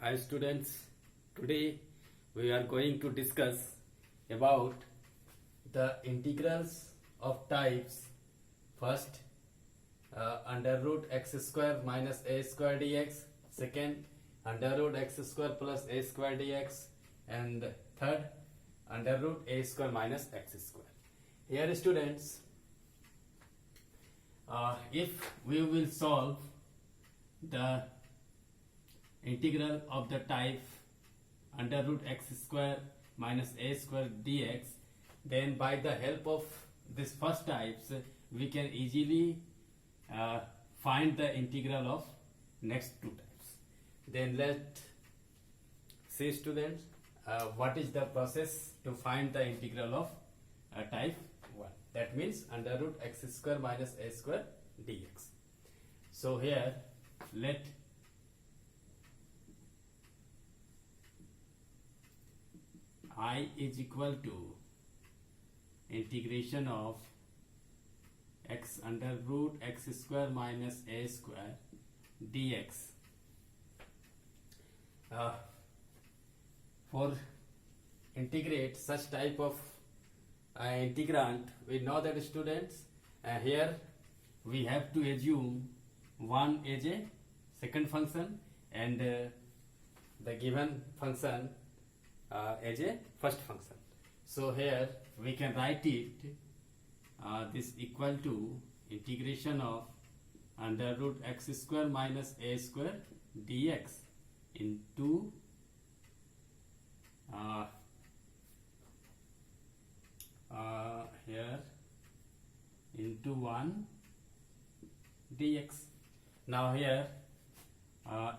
Hi students, today we are going to discuss about the integrals of types. First, under root x square minus a square dx. Second, under root x square plus a square dx. And third, under root a square minus x square. Here students, if we will solve the integral of the type under root x square minus a square dx, then by the help of this first types we can easily find the integral of next two types. Then let's see students what is the process to find the integral of type 1, that means under root x square minus a square dx. So here let I is equal to integration of x under root x square minus a square dx. For integrate such type of integrand, we know that students here we have to assume one as a second function and the given function as a first function. So here we can write it this equal to integration of under root x square minus a square dx into here into 1 dx. Now here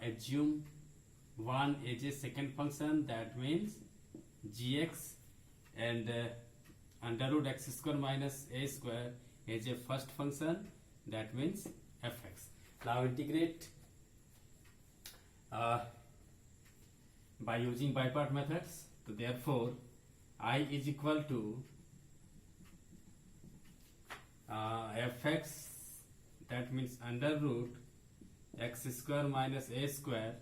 assume 1 as a second function, that means gx, and under root x square minus a square as a first function, that means fx. Now integrate by using by part methods. So therefore I is equal to fx, that means under root x square minus a square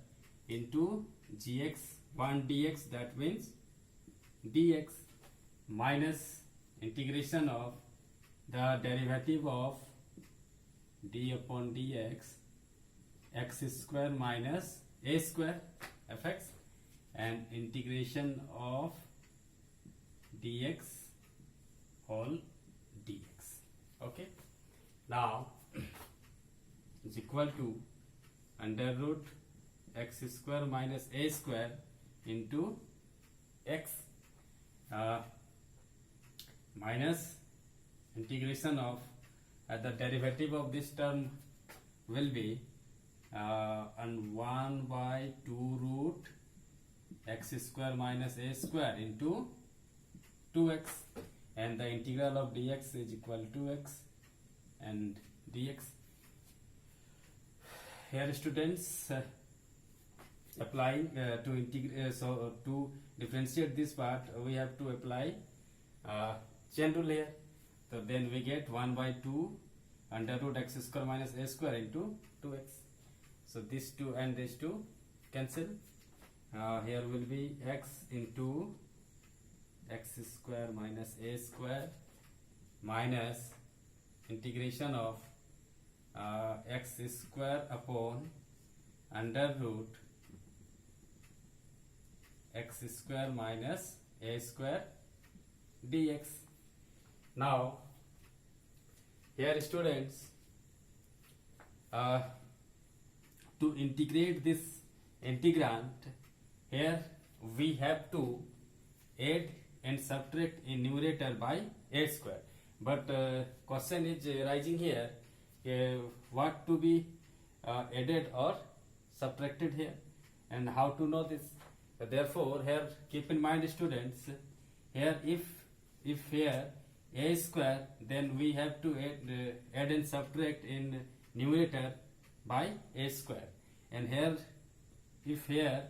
into gx 1 dx, that means dx, minus integration of the derivative of d upon dx x square minus a square fx, and integration of dx whole dx. Okay, now is equal to under root x square minus a square into x minus integration of the derivative of this term will be and 1 by 2 root x square minus a square into 2x, and the integral of dx is equal to x and dx. Here students, applying to integrate, to differentiate this part we have to apply chain rule here. So then we get 1 by 2 under root x square minus a square into 2x. So this 2 and this 2 cancel. Here will be x into x square minus a square minus integration of x square upon under root x square minus a square dx. Now here students, to integrate this integrand, here we have to add and subtract in numerator by a square, but question is rising here, what to be added or subtracted here, and how to know this. Therefore here keep in mind students, here if here a square, then we have to add and subtract in numerator by a square, and here if here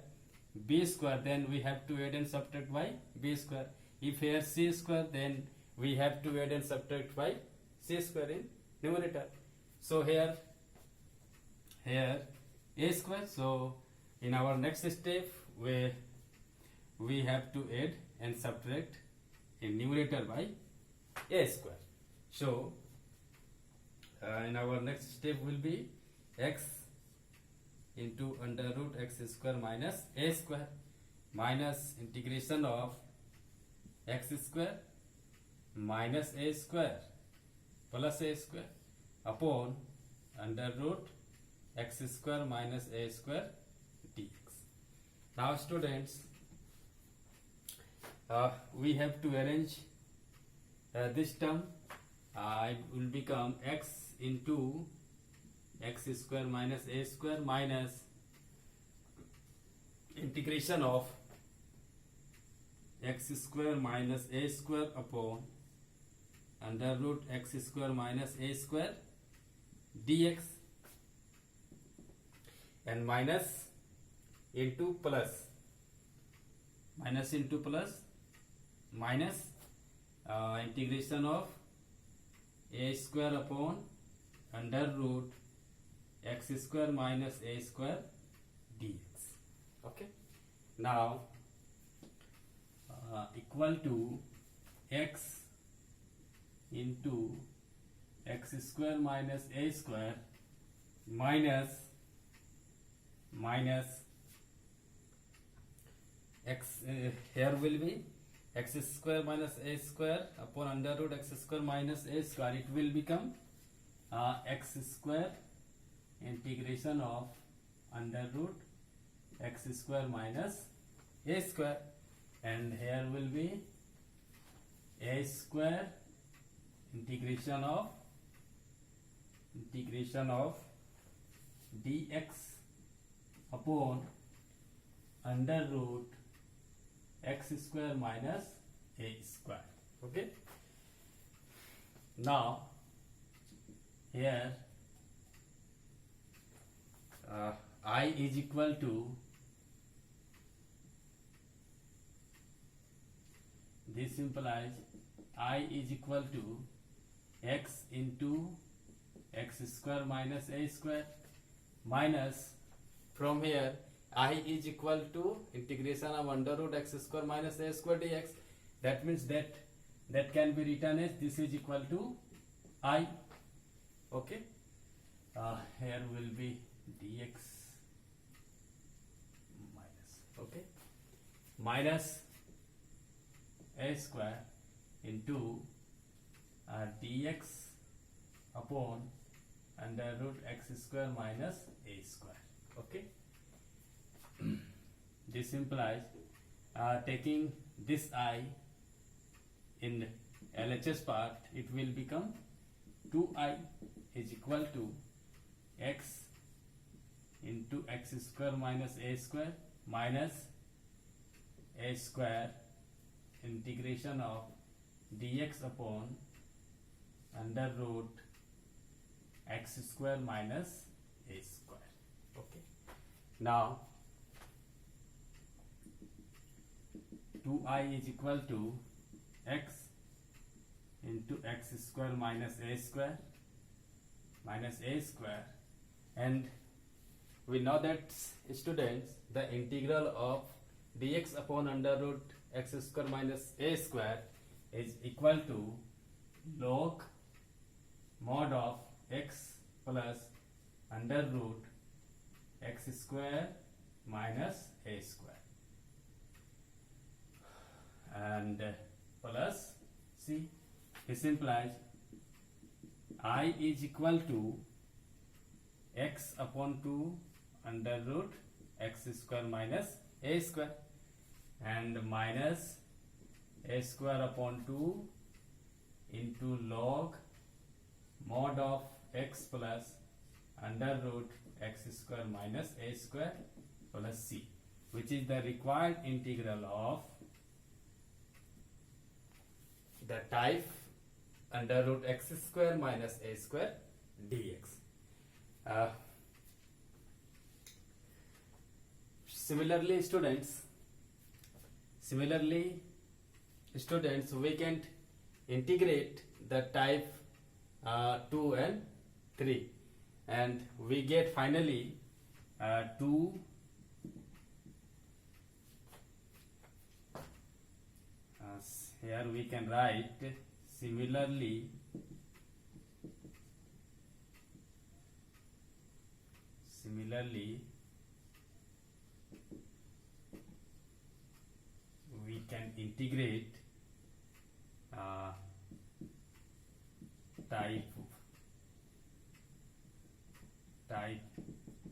b square, then we have to add and subtract by b square. If here c square, then we have to add and subtract by c square in numerator. So here a square, so in our next step we have to add and subtract in numerator by a square. So in our next step will be x into under root x square minus a square minus integration of x square minus a square plus a square upon under root x square minus a square dx. Now students, we have to arrange this term. It will become x into x square minus a square minus integration of x square minus a square upon under root x square minus a square dx, and minus into plus, minus into plus, minus integration of a square upon under root x square minus a square dx. Okay, now equal to x into x square minus a square minus x, here will be x square minus a square upon under root x square minus a square. It will become x square integration of under root x square minus a square, and here will be a square integration of dx upon under root x square minus a square. Okay, now here I is equal to, this implies I is equal to x into x square minus a square minus, from here I is equal to integration of under root x square minus a square dx. That means that can be written as this is equal to I. Okay, here will be dx minus, okay, minus a square into dx upon under root x square minus a square. Okay, this implies taking this I in LHS part, it will become 2I is equal to x into x square minus a square minus a square integration of dx upon under root x square minus a square. Okay, now 2I is equal to x into x square minus a square, and we know that students, the integral of dx upon under root x square minus a square is equal to log mod of x plus under root x square minus a square, and plus c. This implies I is equal to x upon 2 under root x square minus a square, and minus a square upon 2 into log mod of x plus under root x square minus a square plus c, which is the required integral of the type under root x square minus a square dx. Similarly students, we can integrate the type 2 and 3, and we get finally 2 here we can write similarly we can integrate type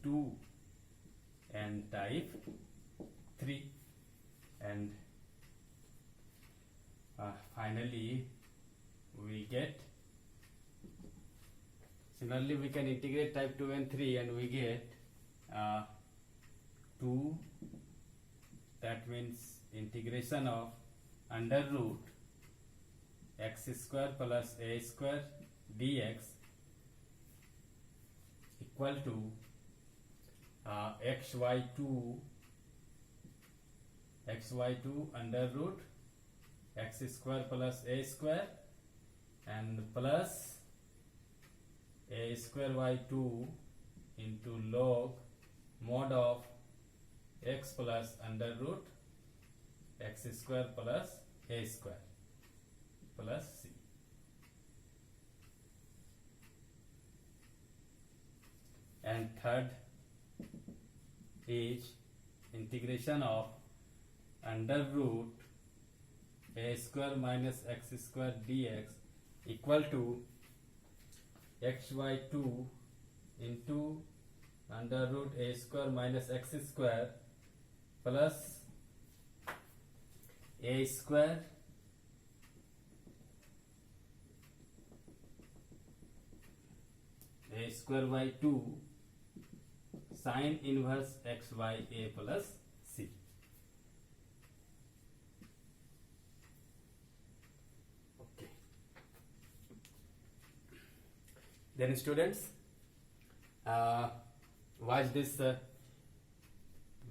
2 and type 3, and finally we get, similarly we can integrate type 2 and 3 and we get 2, that means integration of under root x square plus a square dx equal to xy2 under root x square plus a square and plus a square y2 into log mod of x plus under root x square plus a square plus c. And third is integration of under root a square minus x square dx equal to xy2 into under root a square minus x square plus a square by 2 sine inverse x by a plus c. Okay. Then students, watch this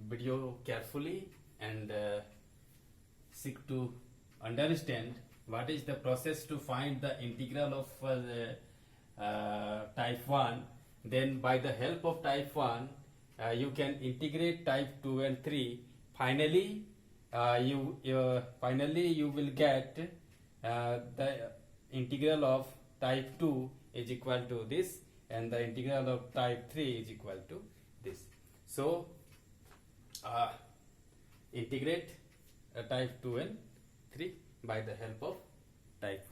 video carefully and seek to understand what is the process to find the integral of type 1. Then by the help of type 1 you can integrate type 2 and 3. Finally you will get the integral of type 2 is equal to this and the integral of type 3 is equal to this. So integrate type 2 and 3 by the help of type 1.